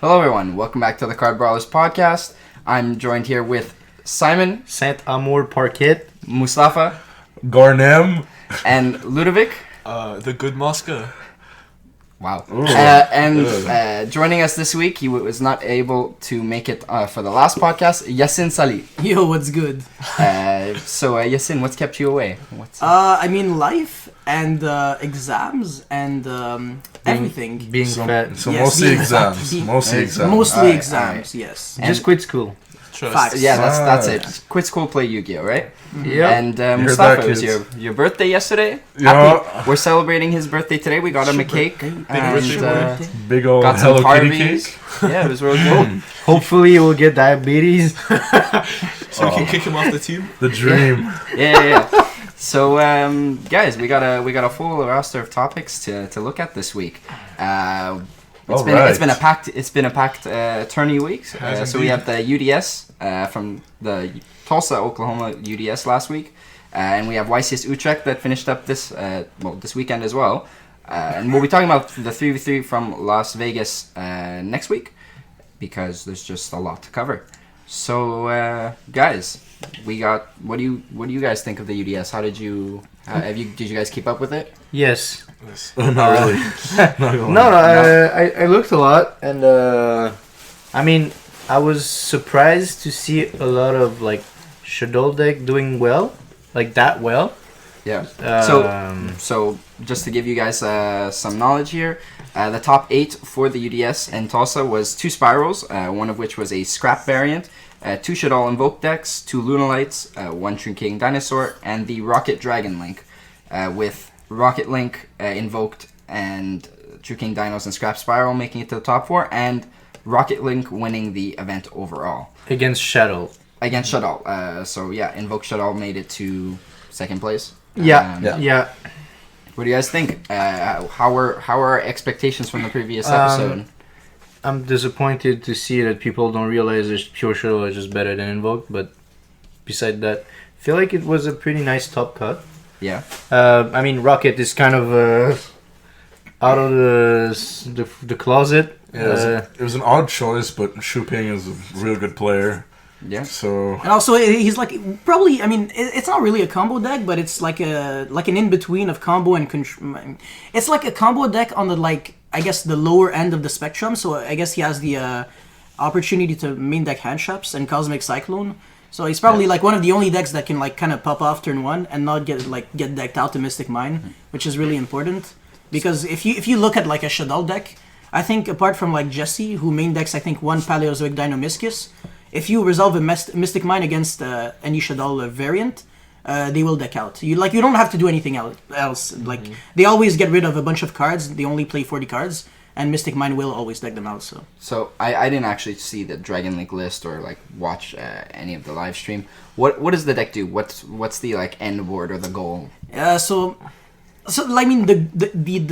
Hello everyone, welcome back to the Card Brawlers podcast. I'm joined here with Simon, Saint-Amour Parquet, Mustafa, Garnem, and Ludovic. The good Mosca. Wow. Joining us this week, he was not able to make it for the last podcast, Yassin Salih. Yo, what's good? So Yassin, what's kept you away? Life and exams and everything. being fat. So Yes, mostly being exams. fat. Mostly exams. Mostly Alright, exams, yes. Just quit school. Trust. Facts. Yeah, that's it. Quit school, play Yu-Gi-Oh, right? Yeah. And heard Mustafa, that, it was kids. your birthday yesterday. Yeah. Happy. We're celebrating his birthday today. We got him a cake. And, Big old got some Hello Kitty Harveys. cake. Yeah, it was really good. Hopefully you will get diabetes. So we can kick him off the team. The dream. Yeah. So, guys, we got a full roster of topics to look at this week. It's been a packed tourney week. So we have the UDS from the Tulsa, Oklahoma UDS last week, and we have YCS Utrecht that finished up this weekend as well. And we'll be talking about the 3v3 from Las Vegas next week because there's just a lot to cover. So, guys, we got. What do you guys think of the UDS? How did you? Did you guys keep up with it? Yes. Not really. I looked a lot and I was surprised to see a lot of like Shadow deck doing well, like that well. Yeah. So just to give you guys some knowledge here, the top 8 for the UDS and Tulsa was 2 Spirals, one of which was a Scrap variant, 2 Shadow Invoke decks, 2 Lunalights, 1 True King Dinosaur, and the Rocket Dragon Link, with Rocket Link invoked and True King Dinos and Scrap Spiral making it to the top 4, and Rocket Link winning the event overall. Against Shadow. Against Shadow. Invoke Shadow made it to second place. Yeah. What do you guys think? How are our expectations from the previous episode? I'm disappointed to see that people don't realize that Pure Shadow is just better than Invoke, but beside that, I feel like it was a pretty nice top cut. Yeah. Rocket is kind of out of the closet. Yeah, it was an odd choice, but Shuping is a real good player. Yeah. So. And also, he's like probably. It's not really a combo deck, but it's like an in between of combo and control. It's like a combo deck on the the lower end of the spectrum. So I guess he has the opportunity to main deck Handshops and Cosmic Cyclone. So he's probably like one of the only decks that can like kind of pop off turn 1 and not get decked out to Mystic Mine, which is really important. Because if you look at like a Shadow deck, I think apart from like Jesse, who main decks I think 1 Paleozoic Dinomischus, if you resolve a Mystic Mine against any Shadow variant, they will deck out. You don't have to do anything else. They always get rid of a bunch of cards. They only play 40 cards, and Mystic Mine will always deck them out. So I didn't actually see the Dragon Link list or like watch any of the live stream. What does the deck do? What's the like end board or the goal? The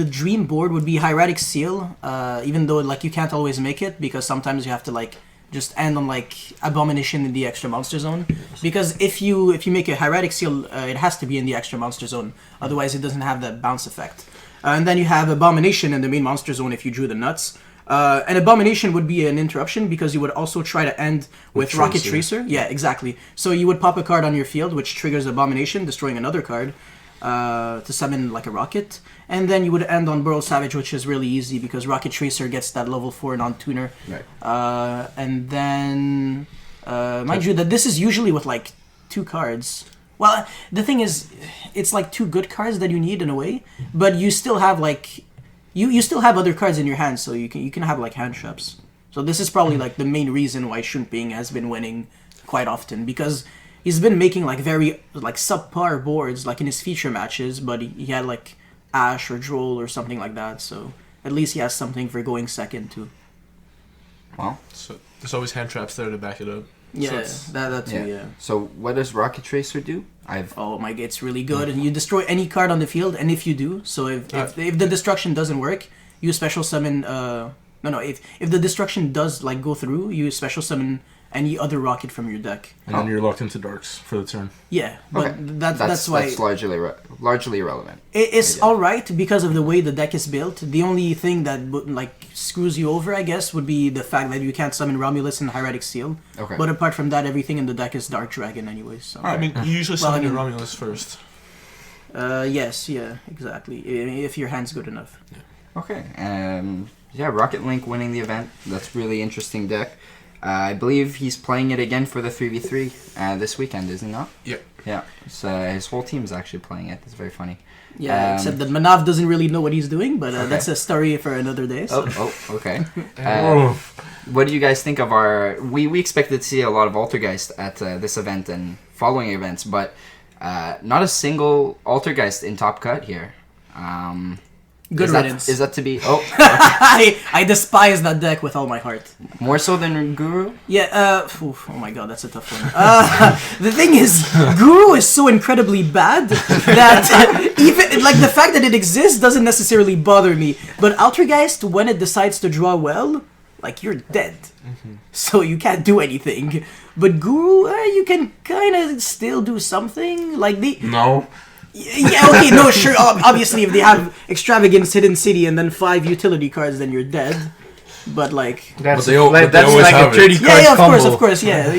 dream board would be Hieratic Seal, even though like you can't always make it because sometimes you have to like just end on like Abomination in the extra monster zone. Because if you make a Hieratic Seal, it has to be in the extra monster zone. Otherwise, it doesn't have that bounce effect. And then you have Abomination in the main monster zone if you drew the nuts. An Abomination would be an interruption because you would also try to end with Rocket Tracer. Yeah, exactly. So you would pop a card on your field, which triggers Abomination, destroying another card. To summon like a rocket, and then you would end on Burrow Savage, which is really easy because Rocket Tracer gets that level 4 non-tuner. Right. And then mind you that this is usually with like 2 cards. Well, the thing is, it's like 2 good cards that you need in a way, but you still have like you still have other cards in your hand, so you can have like Handshops. So this is probably like the main reason why Shunping has been winning quite often, because he's been making like very like subpar boards like in his feature matches, but he had like Ash or Droll or something like that, so at least he has something for going second too. Well, So there's always hand traps there to back it up. Yeah, that too, yeah. So what does Rocket Tracer do? Oh my god, it's really good, and you destroy any card on the field, and if you do, so if the destruction doesn't work, you special summon if the destruction does like go through, you special summon any other rocket from your deck. And then you're locked into darks for the turn. Yeah, but Okay. that's why that's largely irrelevant. it's all right because of the way the deck is built. The only thing that screws you over, I guess, would be the fact that you can't summon Romulus and Hieratic Seal. Okay. But apart from that, everything in the deck is Dark Dragon anyway. So. I mean, you usually summon your Romulus first. Yes, yeah, exactly. If your hand's good enough. Okay. Yeah, Rocket Link winning the event. That's really interesting deck. I believe he's playing it again for the 3v3 this weekend, is he not? Yep. Yeah. So his whole team's actually playing it. It's very funny. Yeah, except that Manav doesn't really know what he's doing, but Okay. that's a story for another day. So. Okay. Oh. What do you guys think of our... We expected to see a lot of Altergeist at this event and following events, but not a single Altergeist in Top Cut here. Good riddance. Is that to be... Oh, I despise that deck with all my heart. more so than Guru? Yeah, oh my god, that's a tough one. The thing is, Guru is so incredibly bad that even, like, the fact that it exists doesn't necessarily bother me. But Altergeist, when it decides to draw well, like, you're dead. So you can't do anything. But Guru, you can kind of still do something. Like, No. Yeah, okay, no, sure. Obviously, if they have Extravagance, Hidden City, and then 5 utility cards, then you're dead. But like, That's, they always like a have it. 30 card yeah, combo. of course, yeah.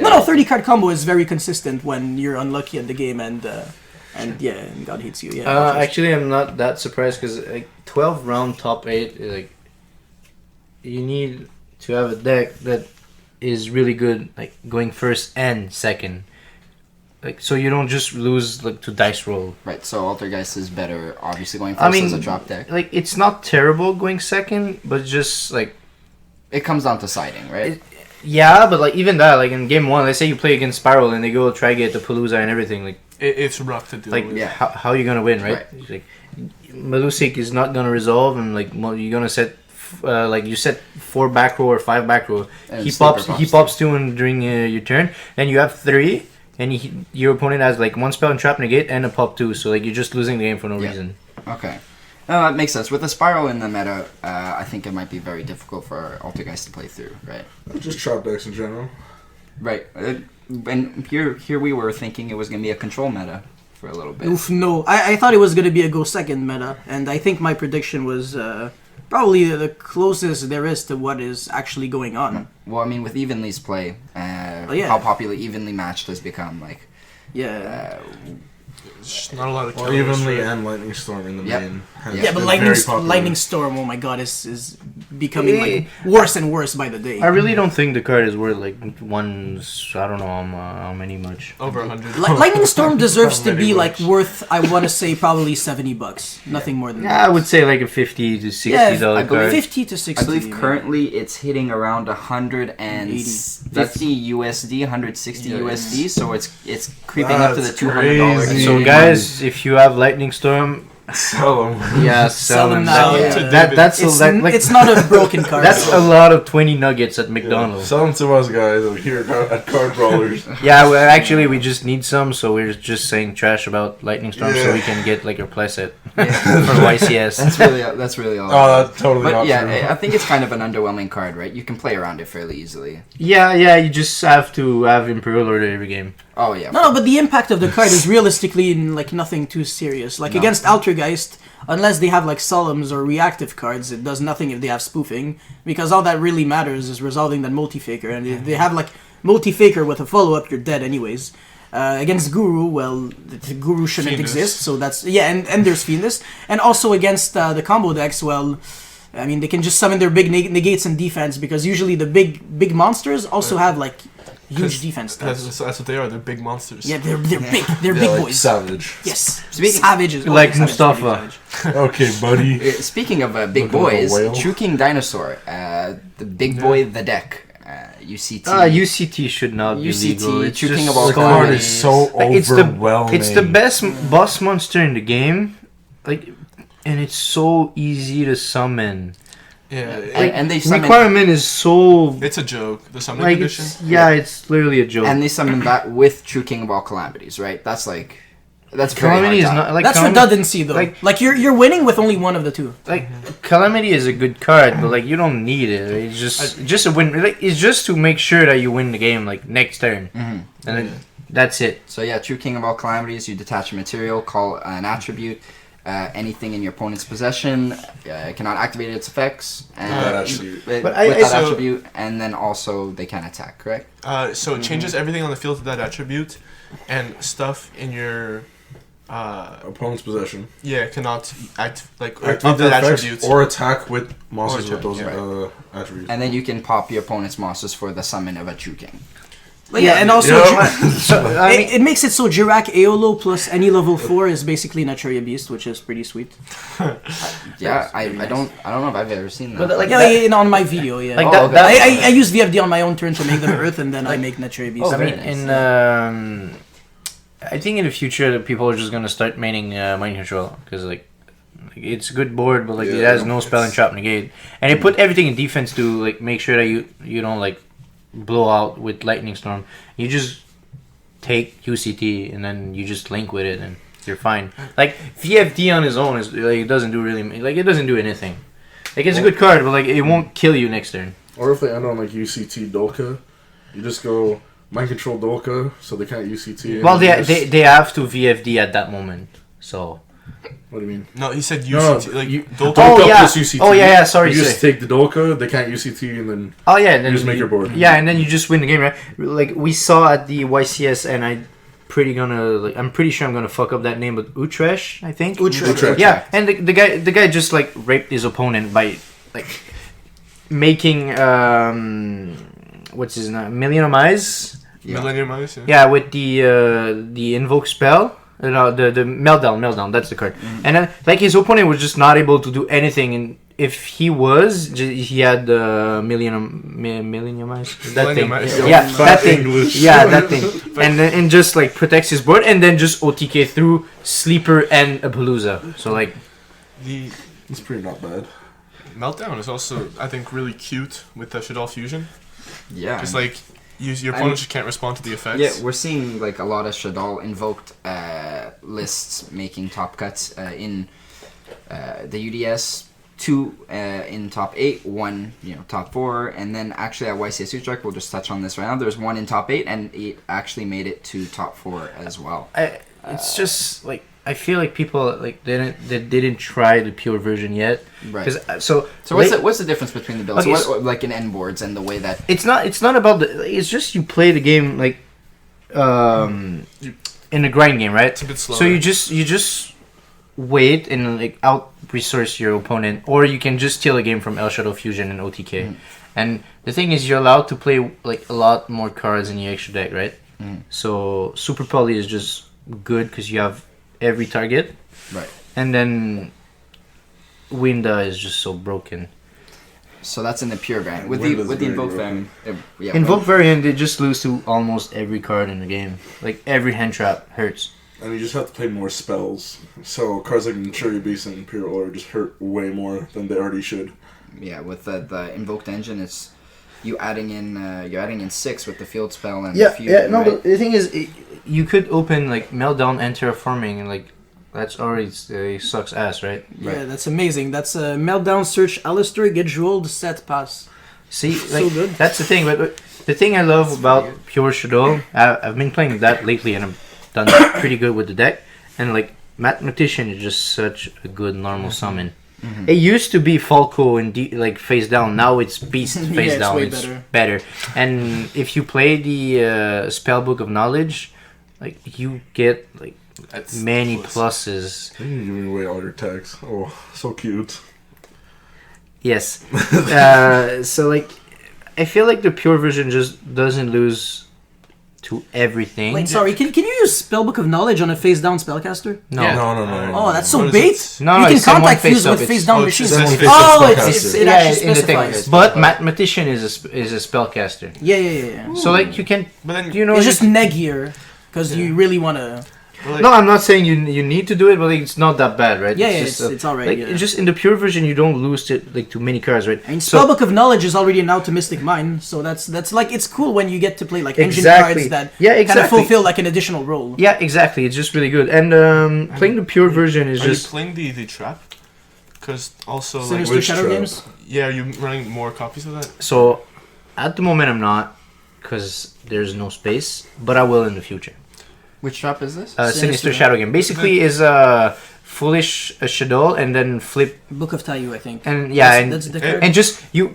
No, 30 card combo is very consistent when you're unlucky at the game and God hates you. Yeah. Actually, I'm not that surprised because 12 round top 8 is like you need to have a deck that is really good, like going first and second. Like, so you don't just lose like to dice roll. Right, so Altergeist is better, obviously, going first as a drop deck. Like, it's not terrible going second, but just like It comes down to siding, right? yeah, but like even that, like in game 1, let's say you play against Spiral and they go try get the Palooza and everything, like It's rough to deal like with. yeah. how are you gonna win, right? Like Malusik is not gonna resolve, and like you're gonna set like you set 4 back row or 5 back row. And He sleeper pops 2 during your turn, and you have 3. And your opponent has like 1 spell and trap negate and a pop 2, so like you're just losing the game for no reason. Okay. No, that makes sense. With the Spiral in the meta, I think it might be very difficult for Altergeist to play through, right? Just trap decks in general. Right. And here we were thinking it was going to be a control meta for a little bit. Oof, no. I thought it was going to be a go second meta, and I think my prediction was probably the closest there is to what is actually going on. Well, I mean, with Evenly's play, yeah. how popular Evenly Matched has become, like... Yeah. There's not a lot of Well, killers Evenly for it. and Lightning Storm in the Yep. main. has Yeah, Yeah, but been very popular. Lightning Storm, oh my god, is becoming like worse and worse by the day. I really don't think the card is worth like I don't know how many much. Over 100. Lightning Storm deserves to Many be like bucks. worth, I want to say, probably $70. Nothing more than Yeah, that. I would say like a $50 to $60 Yeah, I believe card. 50 to 60. I believe maybe. currently it's hitting around 150 USD, 160 USD, so it's creeping up to the That's $200. crazy. So guys, if you have Lightning Storm, Sell them. yeah, Sell sell them them now, That, yeah. that's It's, like it's not a broken card. that's a lot of 20 nuggets at McDonald's. Sell them to us guys over here at Card Brawlers. Yeah, well, actually, we just need some, so we're just saying trash about Lightning Storm so Yeah. we can get like a playset Yeah. for YCS. That's really all. Oh, that's totally But not yeah, true. I think it's kind of an underwhelming card, right? You can play around it fairly easily. Yeah, you just have to have Imperial Order every game. Oh yeah. No, but the impact of the card is realistically like nothing too serious. Like No. against Altergeist, unless they have like Solemns or reactive cards, it does nothing if they have spoofing, because all that really matters is resolving that multi-faker, and if they have like multi-faker with a follow-up, you're dead anyways. Against Guru, well, the Guru shouldn't Fiendus. exist, so that's... Yeah, and there's Fiendus. And also against the combo decks, well... I mean, they can just summon their big negates and defense, because usually the big monsters also have like huge defense stats. That's what they are. They're big monsters. Yeah, they're big. They're Yeah, big like boys. Savage. Yes. Speaking- Savages. Like Savage, Mustafa. savage. Okay, buddy. Speaking of big Looking like a boys, whale. True King Dinosaur, the big boy, the deck, UCT. UCT should not be UCT, legal. It's True King just of all The so- card calamities. is so Like, overwhelming. It's the best boss monster in the game, like, and it's so easy to summon. Yeah. and they summon, Requirement is so It's a joke. The summoning like condition. it's literally a joke. and they summon that with True King of all calamities, right? That's like That's very Calamity is hard to- not like That's redundancy though. Like you're winning with only one of the two. like Calamity is a good card, but like you don't need it. It's just a win. Like it's just to make sure that you win the game like next turn, and then that's it. So yeah, true king of all calamities. You detach a material, call an attribute. Anything in your opponent's possession cannot activate its effects with that attribute, and then also they can attack. Correct. So it changes everything on the field to that attribute, and stuff in your Opponent's possession. Yeah, cannot activate Activate that effects attributes. or attack with monsters with those right. attributes. And then you can pop your opponent's monsters for the summon of a true king. Like, yeah, and also I mean, it makes it so Jirak Aolo plus any level 4 is basically Naturia Beast, which is pretty sweet. Yeah, I don't know if I've ever seen that. But like yeah, on my video, yeah. Like Oh, that, okay. I use VFD on my own turn to make them Earth, and then I make Naturia Beast. Oh, I very mean, nice. I think in the future that people are just gonna start maining mind control because like it's a good board, but like it has no spell and trap negate, and it put everything in defense to like make sure that you don't like blow out with lightning storm. You just take UCT and then you just link with it and you're fine. Like VFD on his own is like it doesn't do anything. Like it's a good card, but like it won't kill you next turn. Or if they end on like UCT Dolka, you just go mind control Dolka so they can't UCT. Well, they have to VFD at that moment. So What do you mean? No, he said No, UCT. like you- Dolka. Dolka Oh, yeah. plus UCT. Oh, yeah, sorry, You just sorry. take the Dolka, they can't UCT, and then oh yeah, and then you just make your board. Yeah, and then you just win the game, right? Like we saw at the YCS, and I'm pretty sure I'm gonna fuck up that name, but Utrecht, I think. Utrecht. Yeah, and the guy just like raped his opponent by like making what's his name, Million of Eyes. Millennium Ice. Yeah. Yeah, with the invoke spell. No, the meltdown. That's the card. And then, like his opponent was just not able to do anything. And if he was, he had the Millennium Eyes. That thing. Millennium Eyes. Yeah, that thing. English. Yeah, that thing. And just like protects his board, and then just OTK through Sleeper and a Palooza. So like, The It's pretty not bad. Meltdown is also, I think, really cute with the Shaddoll Fusion. Yeah. Just like your opponent just can't respond to the effects. Yeah, we're seeing like a lot of Shaddoll invoked lists making top cuts in the UDS. 2 in top 8, 1 top 4, and then actually at YCS Utrecht, we'll just touch on this right now. There's 1 in top 8, and it actually made it to top 4 as well. it's just like I feel like people like they didn't try the pure version yet. Right. 'Cause, So what's the difference between the builds? Okay, So what, like in end boards and the way that It's not about the. It's just you play the game like, in a grind game, right? It's a bit slower. So you just wait and like out resource your opponent, or you can just steal a game from El Shadow Fusion and OTK. And the thing is, you're allowed to play like a lot more cards in your extra deck, right? So Super Poly is just good because you have every target, right. and then Winda is just so broken. So that's in the pure grind. With Windows the very invoke broken. Invoke variant, they just lose to almost every card in the game. Like every hand trap hurts. And you just have to play more spells. So cards like Naturia Beast and Imperial Order just hurt way more than they already should. Yeah, with the invoked engine, it's you're adding in 6 with the field spell and Yeah, the fusion, no, right? but the thing is, you could open like Meltdown and Terraforming, and like that's already sucks ass, right? Yeah, that's amazing. That's a Meltdown Search Alistair, get rolled, set, pass. See, So like good. that's the thing. But the thing I love about Pure Shadow, I've been playing that lately, and I've done pretty good with the deck. And like Mathematician is just such a good normal summon. It used to be Falco and like face down. Now it's Beast Yeah, face it's down. way It's better. better. And if you play the Spellbook of Knowledge, like you get like That's many plus. pluses. You're giving away all your tags. Oh, so cute. Yes. So like, I feel like the pure version just doesn't lose to everything. Wait, sorry, can you use Spellbook of Knowledge on a face down spellcaster? No. Yeah. No. Oh, that's so What is bait. it? No, you can it's someone contact face fuse up, with it's- face down oh, machines. it's just face Oh, up it spellcaster. actually in the thing. specifies. But Mathematician is a spellcaster. Yeah. So like you can, But then you know, It's you just neg here because you really want to. Like, no, I'm not saying you need to do it, but like, it's not that bad, right? Yeah, it's alright. Like, Yeah. it's just in the pure version, you don't lose too many cards, right? I mean, Spellbook of Knowledge is already an optimistic mind, so that's like it's cool when you get to play like engine cards that kind of fulfill like an additional role. Yeah, exactly. It's just really good, and playing the pure version is are just you playing the trap? Because also Sinister like Shadow Games. yeah, are you running more copies of that? so. At the moment, I'm not, because there's no space, but I will in the future. Which trap is this? Sinister Shadow Game basically is foolish Shadow and then flip Book of Taiyu, I think. and that's the card. and just you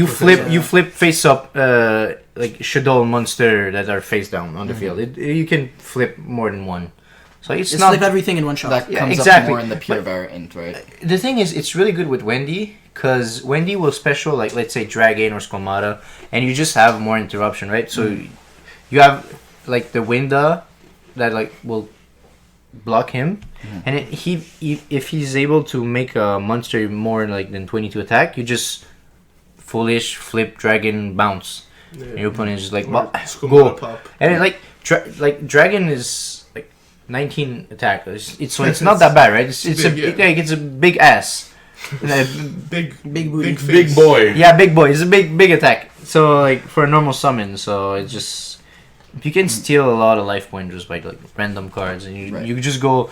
flip you flip face up like Shadow monster that are face down on the field. You can flip more than one, so it's not flip everything in one shot. That comes up exactly. more in the pure variant, right? The thing is, it's really good with Wendy, because Wendy will special, like, let's say, Dragon or Squamata, and you just have more interruption, right? So you have, like, the Winda that, like, will block him, and if he's able to make a monster more, like, than 22 attack, you just foolish, flip, Dragon, bounce. Yeah. And your opponent is just like, Squamata go. pop. And, like, Dragon is, like, 19 attack. So it's not that bad, right? It's big, it's a big ass. Big booty. big face. Big boy. Yeah, big boy. It's a big attack. So like for a normal summon, so it's just you can steal a lot of life points just by like random cards, and you just go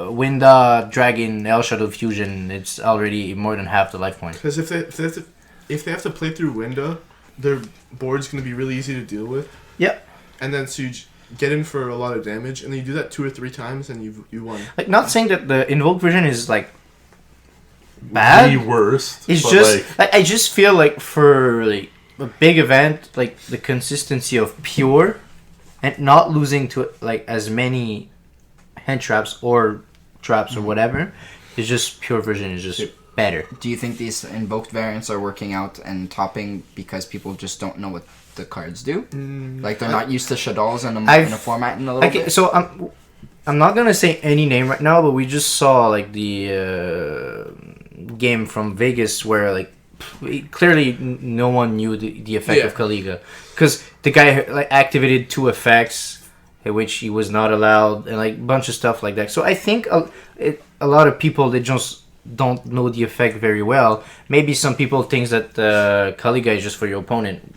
Winda, Dragon, El Shadow Fusion. It's already more than half the life points. Because if they have to play through Winda, their board's gonna be really easy to deal with. Yeah. And then so you get in for a lot of damage, and then you do that 2 or 3 times, and you won. Like not saying that the Invoke version is like bad. The worst. It's but, just like I just feel like for like a big event, like the consistency of pure and not losing to like as many hand traps or traps or whatever, is just pure version is just better. Do you think these invoked variants are working out and topping because people just don't know what the cards do? Like they're not used to Shaddolls in a format in a little bit? So I'm not gonna say any name right now, but we just saw like the game from Vegas where like clearly no one knew the effect of Kaliga, because the guy like activated 2 effects which he was not allowed, and like a bunch of stuff like that. So I think a lot of people, they just don't know the effect very well. Maybe some people think that Kaliga is just for your opponent.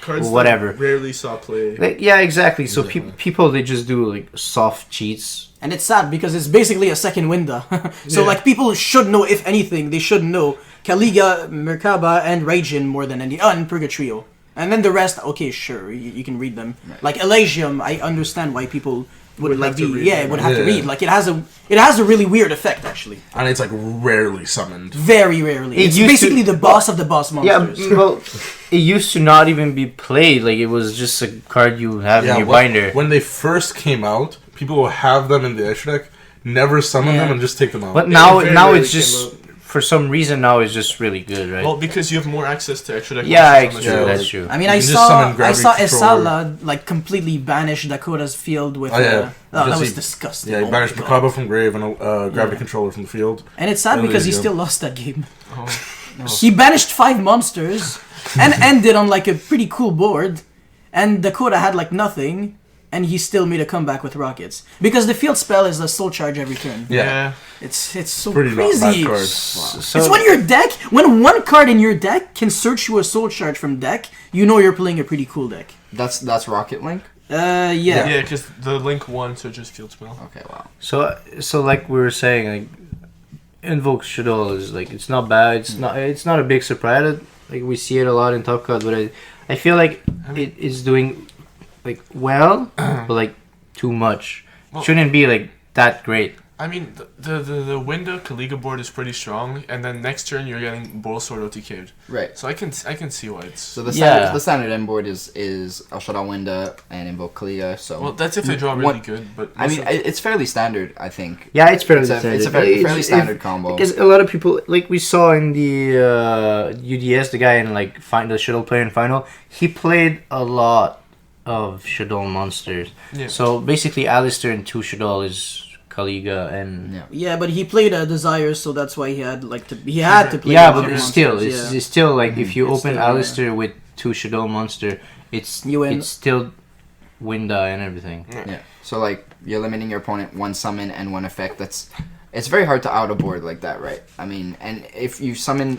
Cards Whatever. that rarely saw play. Like, yeah, exactly. So people, they just do like soft cheats. And it's sad because it's basically a second Winda. So like people should know, if anything, they should know Kaliga, Merkaba, and Raijin more than any. And Purgatrio. And then the rest, okay, sure, you can read them. Right. Like Elysium, I understand why people would like have to read would have to read. Like it has a really weird effect actually. and it's like rarely summoned. Very rarely. It's used basically the boss of the boss monsters. Yeah, well, it used to not even be played. Like it was just a card you have in your binder. When they first came out, people will have them in the extra deck, never summon them, and just take them out. But now it's just for some reason now it's just really good, right? Well, because you have more access to extra deck. Yeah, monsters on the that's field. true. I mean, You I can just saw summon Gravity Esala like completely banish Dakota's field with. That was disgusting. Yeah, he Oh banished my God. Makaba from grave and a Gravity Controller from the field. And it's sad And because there he you go. still lost that game. Oh. He banished 5 monsters and ended on like a pretty cool board, and Dakota had like nothing, and he still made a comeback with rockets because the field spell is a soul charge every turn. Yeah. It's so Pretty not crazy. bad card. So, It's when one card in your deck can search you a soul charge from deck, you know you're playing a pretty cool deck. That's Rocket Link? Yeah. Yeah, because the Link 1 searches field spell. Okay, wow. so like we were saying, like Invoke Shadow is like it's not bad. It's not a big surprise. Like we see it a lot in Top Cut, but I feel like it is doing like well, but like too much. Well, Shouldn't be like that great. I mean, the Winda Kaliga board is pretty strong, and then next turn you're getting Boil Sword OTK'd. Right. So I can see why it's. So the standard end board is El Shaddai Winda and Invoke Kalia. So Well, that's if they draw really good, but I mean, it's fairly standard, I think. Yeah, it's fairly standard. It's a fairly standard combo. Because a lot of people, like we saw in the UDS, the guy in like the Shadow player in final, he played a lot of Shadow monsters. Yeah. So basically, Alistair and 2 Shadow is Kaliga and Yeah, but he played a Desire, so that's why he had to play. a lot but of still, monsters, it's still like if you It's open still, Alistair with 2 Shadow monster, it's You win. it's still Winda and everything. Yeah. So like you're limiting your opponent one summon and one effect. It's very hard to out a board like that, right? I mean, and if you summon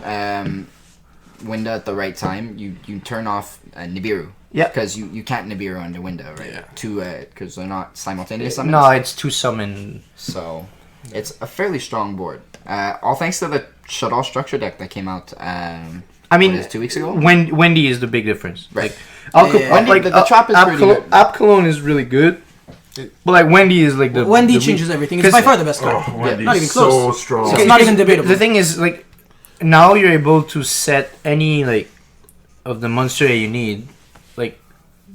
Winda at the right time, you turn off Nibiru. Yeah. Because you can't Nibiru under Winda, right? Yeah. Because they're not simultaneous summons. No, it's 2 summon. So it's a fairly strong board. All thanks to the Shaddoll structure deck that came out. I mean, 2 weeks ago. Wendy is the big difference. Right. Like, the trap is pretty good. Apcalone is really good. But like Wendy is like the Wendy changes everything. It's by far the best card. Wendy's not even so close. strong. It's not even debatable. The thing is, like, now you're able to set any like of the monster that you need. Like,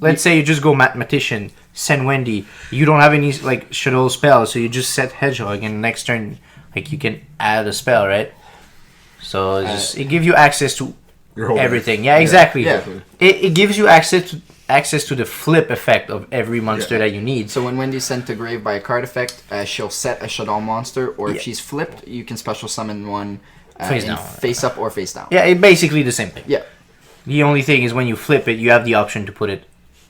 let's say you just go Mathematician, send Wendy. You don't have any like Shadow spells, so you just set Hedgehog, and next turn, like, you can add a spell, right? So it gives you access to everything. Yeah, exactly. Yeah. It gives you access to the flip effect of every monster that you need. So when Wendy's sent to grave by a card effect, she'll set a Shaddoll monster, or if she's flipped, you can special summon one face up or face down. Yeah, it's basically the same thing. Yeah. The only thing is when you flip it, you have the option to put it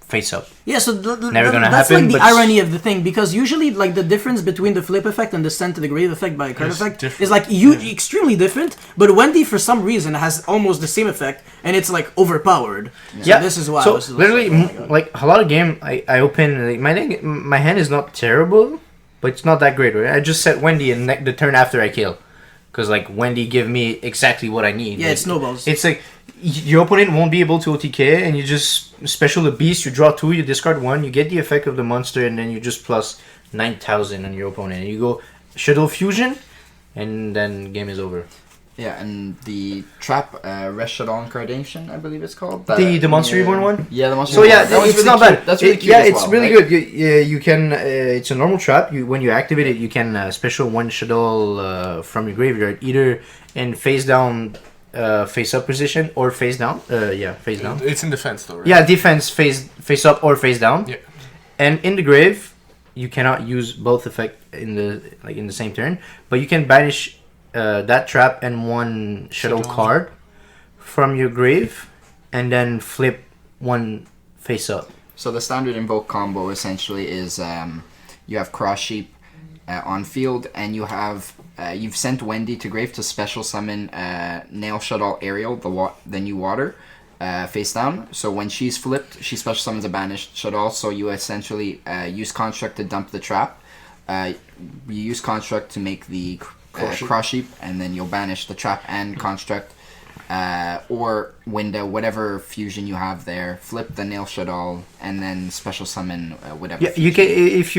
face up. Yeah, so Never gonna that's happen, like the but irony of the thing, because usually like the difference between the flip effect and the send to the grave effect by a card It's effect different. is like extremely different, but Wendy for some reason has almost the same effect and it's like overpowered. So Yeah, this is why I so was literally, oh my God. like a lot of game, I open like, my hand is not terrible, but it's not that great. Right? I just set Wendy and the turn after I kill, because like Wendy give me exactly what I need. Yeah, like, it snowballs. It's like your opponent won't be able to OTK, and you just special the beast. You draw 2, you discard 1, you get the effect of the monster, and then you just plus 9,000 on your opponent. And you go Shadow Fusion, and then game is over. Yeah, and the trap Resh Shaddoll Incarnation, I believe it's called. The Monster Reborn one? Yeah, the Monster So Reborn. yeah, That one's it's really not cute. bad. That's really cute. Yeah, as it's well, really right? good. You can. It's a normal trap. When you activate it, you can special one Shadow from your graveyard, either in face down, face up position, or face down. Face down. It's in defense though, right? Yeah, defense face up or face down. Yeah. And in the grave, you cannot use both effect in the same turn, but you can banish that trap and one Shadow card from your grave, and then flip one face up. So the standard invoke combo essentially is you have Cross Sheep on field, and you have you've sent Wendy to grave to special summon Nail Shaddoll Ariel, the new water, face down. So when she's flipped, she special summons a banished Shaddoll. So you essentially use Construct to dump the trap. You use Construct to make the Cross Sheep, and then you'll banish the trap and Construct. Or window, whatever fusion you have there, flip the Nail Shaddoll, and then special summon whatever. Yeah, you can if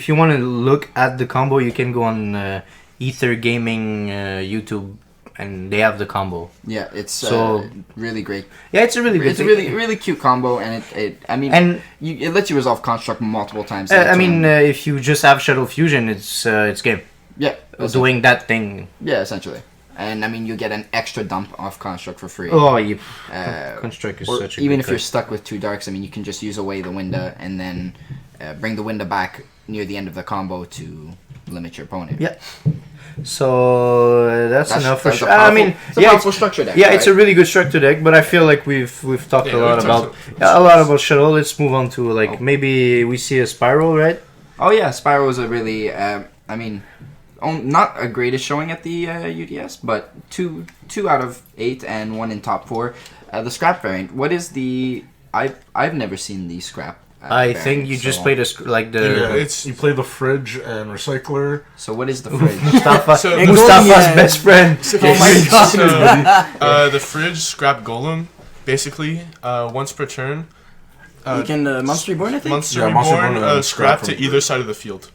you want to look at the combo, you can go on Ether Gaming YouTube, and they have the combo. Yeah, it's So- really great. Yeah, it's a really good. It's a really cute combo, and it lets you resolve Construct multiple times. If you just have Shadow Fusion, it's game. Yeah, Doing that thing. yeah, essentially. And you get an extra dump off Construct for free. Oh, you Construct is Or such a even good if you're card. stuck with 2 darks, you can just use away the window and then bring the window back near the end of the combo to limit your opponent. Yeah. So that's enough for that's a sure. powerful- it's a powerful structure deck. Yeah, it's a right? really good structure deck, but I feel like we've talked Yeah, a lot we've about talked Shadow. Let's move on to maybe we see a Spiral, right? Oh yeah, Spyro was a really, not a greatest showing at the UDS, but 2 out of 8 and 1 in top 4. The scrap variant. What is the? I've never seen the scrap. I think you just played You play the fridge and recycler. So what is the fridge? Mustafa's So- best friend. Oh my god. The fridge scrap golem, basically, once per turn. You can Monster Reborn, I think? Monster Yeah, Monster Reborn, Reborn, scrap scrap to from either side of the field.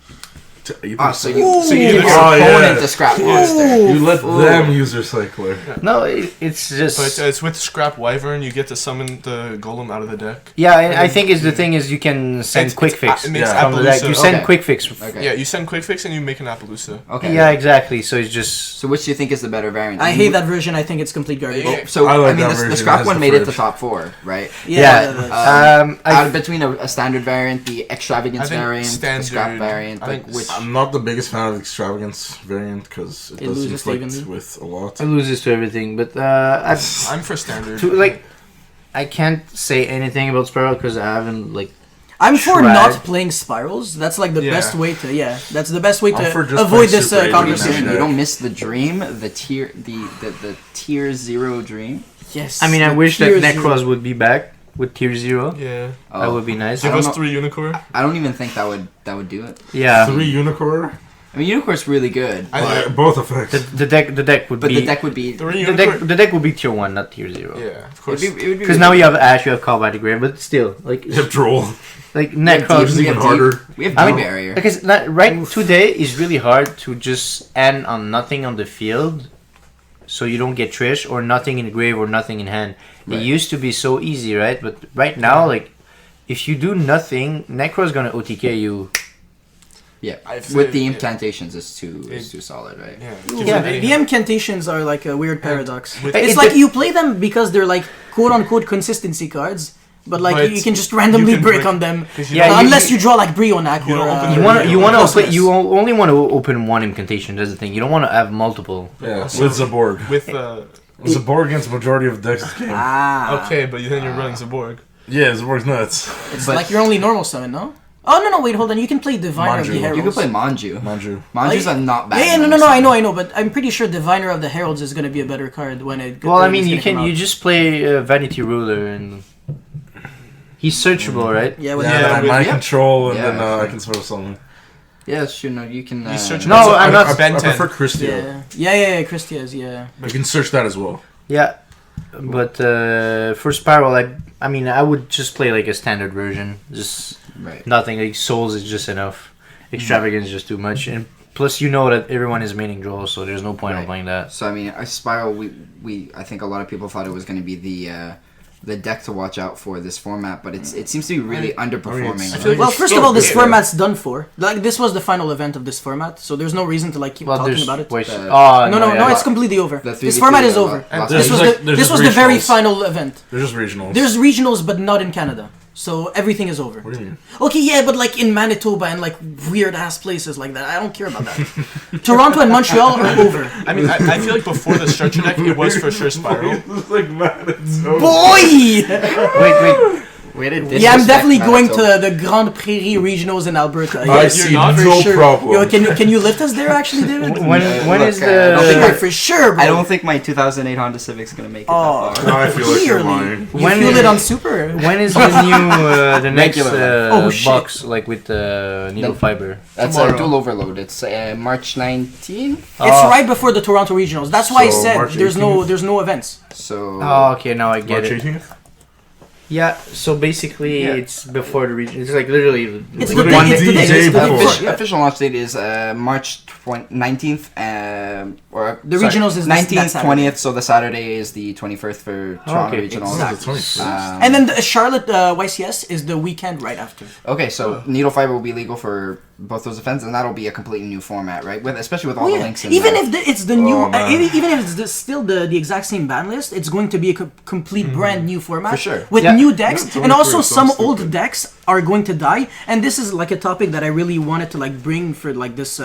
So you So use you your either- Oh, opponent yeah. to scrap monster. You let them use recycler. No, it's just. But it's with scrap wyvern, you get to summon the golem out of the deck. Yeah, and I think the thing is you can send It's- quick it's- fix it makes from the deck. Appaloosa. You send Okay. quick fix. Okay. Yeah, you send quick fix and you make an Appaloosa. Okay. Yeah, exactly. So it's just. So which do you think is the better variant? I hate that version. I think it's complete garbage. Yeah. So I like that the version. scrap It has one the made it to fridge. top 4, right? Yeah. Out between a standard variant, the extravagance I think variant, the scrap standard- variant, I think which I'm not the biggest fan of the extravagance variant because it It does loses to conflict even- with a lot. It loses to everything, but I'm for standard. I can't say anything about Spiral because I haven't I'm for Tried. not playing spirals. That's like the best way to. Yeah, that's the best way I'm for to just avoid playing this Super 8 conversation. now. You don't miss the dream, the tier 0 dream. Yes. I mean, I the wish that tier zero. Necros would be back with tier 0. Yeah. That would be nice. I Give don't us know- 3 Unicorn. I don't even think that would do it. Yeah. 3 Unicorn. I mean, Unicorn's really good, Both effects. The deck would but be the deck would be. 3 the Unicorn. deck would be tier 1, not tier 0. Yeah, of It course. would be Because now you have Ash, you have Call by the Grave, but still, like You have Droll. Necros. We have harder. We have I Deep mean, Barrier. because right today is really hard to just end on nothing on the field, so you don't get Trish or nothing in the grave or nothing in hand. Right. It used to be so easy, right? But right now, like, if you do nothing, Necro's gonna OTK you. Yeah, I feel- with the yeah. incantations, it's too solid, right? Yeah. Yeah, the incantations are like a weird paradox. with- It's It like de- you play them because they're like quote unquote consistency cards, but like But you can just randomly you can break break- on them. 'cause you Yeah, don't- Unless you draw like Brionac You or don't open You the- want to Cosmos. only want to open one incantation. That's the thing. You don't want to have multiple. Yeah, with Zaborg. with Zaborg against majority of decks this game. Ah, okay, but then you're running Zaborg. Yeah, Zaborg's nuts. it's But- like your only normal summon, no? Oh no, wait, hold on. You can play Diviner of the Manju. Heralds. You could play Manju. Manju. Manju's a not bad. Yeah, no, normal I summon. know, but I'm pretty sure Diviner of the Heralds is gonna be a better card when it. Well, I when mean, it's you gonna come can out. just play Vanity Ruler and he's searchable, right? Yeah, with Yeah, Yeah, then I with- mind yeah. control, and Yeah, then sure. I can throw something. Yeah, sure. No, you can. You search No, I'm not- I Ben 10. prefer Christia. yeah, Christias, yeah. You can search that as well. Yeah, but for Spiral, I mean, I would just play like a standard version, just Right. nothing. Like Souls is just enough. Extravagance is just too much, and plus you know that everyone is maining draw, so there's no point in Right. playing that. So I mean, Spiral. I think a lot of people thought it was going to be the deck to watch out for this format, but it seems to be really underperforming. I feel like Well, it's first so of all, this good. format's done for. Like, this was the final event of this format, so there's no reason to like keep Well, talking there's about it. wait, The- No, yeah. it's completely over. The This 3v3 format is of, over. Las There's This was like- the there's this just was the very regionals. final event. They're just regionals. There's regionals, but not in Canada. So everything is over. What do you mean? Okay, yeah, but like in Manitoba and like weird ass places like that, I don't care about that. Toronto and Montreal are over. I mean, I feel like before the structure deck, it was for sure Spiral. It's like Manitoba. Boy! Wait. Way to Yeah, I'm disrespect definitely going Manitoba. to the Grande Prairie regionals in Alberta. I Yeah, see not for no sure. problem. Yo, can you lift us there actually, David? When Look, is I don't think Yeah, the for sure, bro. I don't think my 2008 Honda Civic's gonna make it Oh, that far. Now I feel like you're clearly. lying. You When feel is- it on Super. when is the new the next Regular. Oh, shit. box like with needle The- fiber? That's Tomorrow. Dual Overload. It's March 19th. It's Oh. right before the Toronto regionals. That's why I So, said March there's no events. So Oh, okay, now I get March it. 18th? Yeah, so basically Yeah. it's before the region. It's like literally It's like the One day. It's the day. day It's the day. before. official, official launch date is March 19th, or The sorry, regionals is this- 19th, that Saturday. 20th. So the Saturday is the 21st for Toronto Okay, regionals. Oh, the 21st. And then the Charlotte YCS is the weekend right after. Okay, so needle fiber will be legal for both those events, and that'll be a completely new format, right? With especially with all the links in Even there. if it's the new, Oh, man. even if it's still the exact same ban list, it's going to be a complete brand new format For sure. with Yeah. new decks, Yeah, it's and only also for some some old stupid. decks are going to die. And this is like a topic that I really wanted to like bring for like this.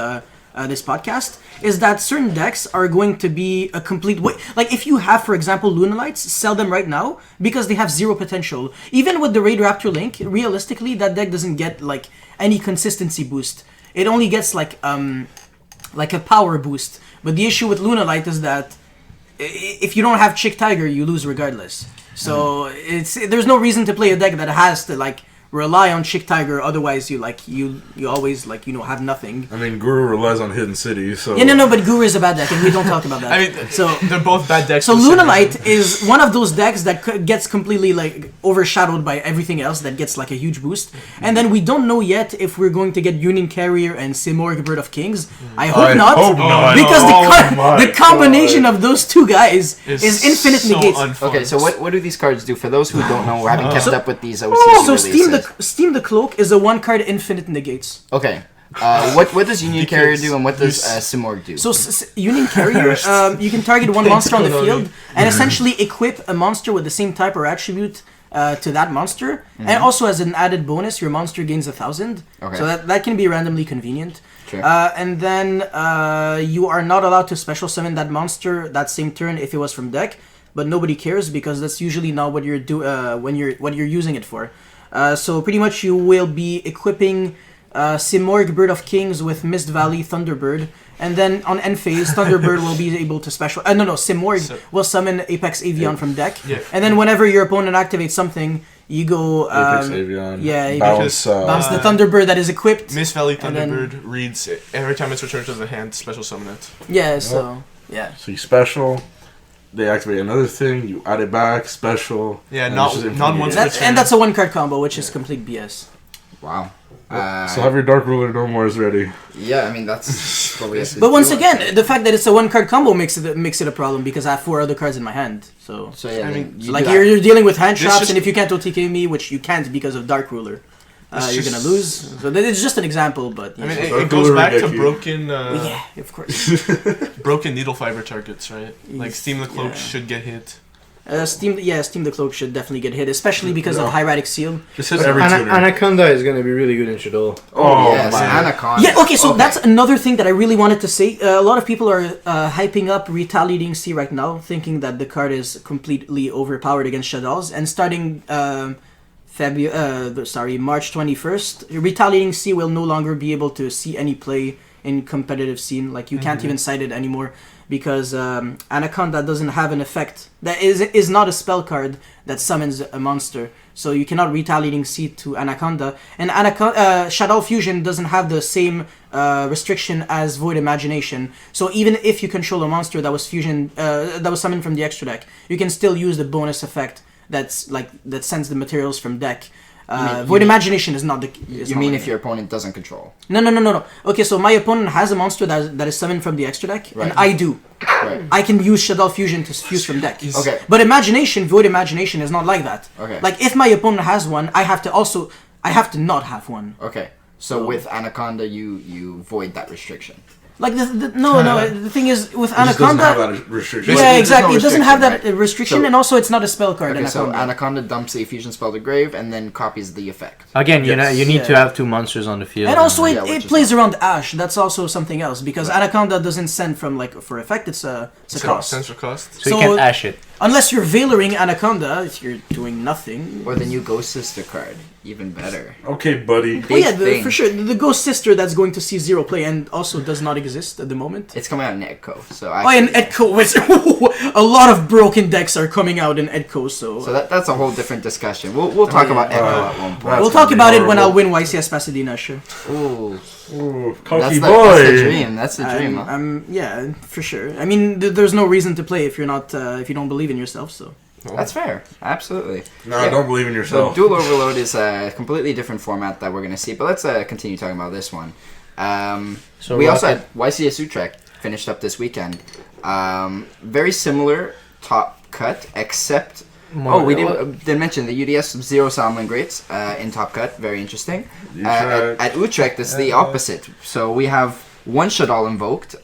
This podcast is that certain decks are going to be a complete way. Like if you have, for example, Lunalights, sell them right now because they have zero potential. Even with the Raid Raptor Link, realistically, that deck doesn't get like any consistency boost. It only gets like a power boost. But the issue with Lunalight is that if you don't have Chick Tiger, you lose regardless. So there's no reason to play a deck that has to like rely on Chick Tiger. Otherwise, you always like have nothing. I mean, Guru relies on Hidden City, so... Yeah, no, but Guru is a bad deck, and we don't talk about that. I mean, so they're both bad decks. so for the same Lunalight reason. is one of those decks that gets completely like overshadowed by everything else that gets like a huge boost. And then we don't know yet if we're going to get Union Carrier and Simorg Bird of Kings. I hope not. hope not. Because Oh my the combination God. of those two guys is infinite so negates. unfun. Okay, so what do these cards do for those who don't know or haven't kept up with these OCC So releases? Steam the Cloak is a one card infinite negates. Okay, what does Union Because Carrier do and what does you Simorg do? So Union Carrier, you can target one monster on the field and essentially equip a monster with the same type or attribute to that monster, and also as an added bonus, your monster gains 1,000. Okay. So that can be randomly convenient. Sure. And then you are not allowed to special summon that monster that same turn if it was from deck, but nobody cares because that's usually not what you're using it for. So pretty much you will be equipping Simorgh, Bird of Kings with Mist Valley, Thunderbird. And then on end phase, Thunderbird will be able to special... Simorgh will summon Apex Avian from deck. Yeah. And then whenever your opponent activates something, you go... Apex Avian. Yeah, you Bounce, bounce the Thunderbird that is equipped. Mist Valley Thunderbird reads every time it's returned to the hand, special summon it. Yeah, so... Yeah. So you special, they activate another thing, you add it back, special. Yeah, and not it's just infinity. once That's, and that's a one-card combo, which is complete BS. Wow. So have your Dark Ruler no more is ready. Yeah, I mean that's probably. But once again, the fact that it's a one-card combo makes it a problem because I have 4 other cards in my hand. So yeah, I mean, you're dealing with hand This traps, just- and if you can't OTK me, which you can't because of Dark Ruler, you're gonna lose. So it's just an example, but I mean, Dark it goes Ruler back will to get you. broken, yeah, of course. broken needle fiber targets, right? Like Steam the Cloak Yeah. should get hit. Steam the Cloak should definitely get hit, especially because of Hieratic Seal. Just hit every tuner. Anaconda is gonna be really good in Shadow. Oh, yes, man. Anaconda. Yeah, okay, so that's another thing that I really wanted to say. A lot of people are hyping up Retaliating Sea right now, thinking that the card is completely overpowered against Shadows, and starting March 21st, Retaliating Sea will no longer be able to see any play in competitive scene. Like, you can't even cite it anymore, because Anaconda doesn't have an effect. That is not a spell card that summons a monster. So you cannot Retaliating Sea to Anaconda. And Shadow Fusion doesn't have the same restriction as Void Imagination. So even if you control a monster that was summoned from the extra deck, you can still use the bonus effect that sends the materials from deck. Void Imagination is not the... You mean if your opponent doesn't control? No. Okay, so my opponent has a monster that is summoned from the extra deck, Right. and I do. Right. I can use Shadow Fusion to fuse from deck. Okay. But Void Imagination is not like that. Okay. Like, if my opponent has one, I have to not have one. Okay. So with Anaconda, you void that restriction. Like, the thing is, with It just doesn't have Anaconda... that restriction. Yeah, There's exactly. no It doesn't have that restriction, right? restriction, So- and also it's not a spell card. Okay, so Anaconda. Anaconda dumps a fusion spell to grave and then copies the effect. Again, Yes. you need to Yeah. have 2 monsters on the field. And also, Yeah, which it is plays around Ash. That's also something else, because Anaconda doesn't send for effect. It's a cost. Sense for cost. so you so- can't ash it. Unless you're Veiloring Anaconda, if you're doing nothing. Or the new Ghost Sister card. Even better. Okay, buddy. Oh yeah, Big thing. for sure. The Ghost Sister that's going to see 0 play and also does not exist at the moment. It's coming out in Echo, so Oh, and Edco, which a lot of broken decks are coming out in Edco, so that's a whole different discussion. We'll talk yeah. about Echo at one point. That's we'll gonna talk be about it when horrible. I'll win YCS Pasadena, sure. Ooh, Ooh, that's cocky the boy. dream. That's the dream. Huh? Yeah, for sure. I mean, there's no reason to play if you're not, if you don't believe in yourself. So That's fair. Absolutely. No, Yeah. don't believe in So yourself. Dual Overload is a completely different format that we're going to see, but let's continue talking about this one. So We also Rocket- had YCS Utrecht finished up this weekend. Very similar top cut, except... we didn't mention the UDS 0 Salmon Greats in top cut. Very interesting. Utrecht. At Utrecht, it's the opposite. So we have 1 Shadal Invoked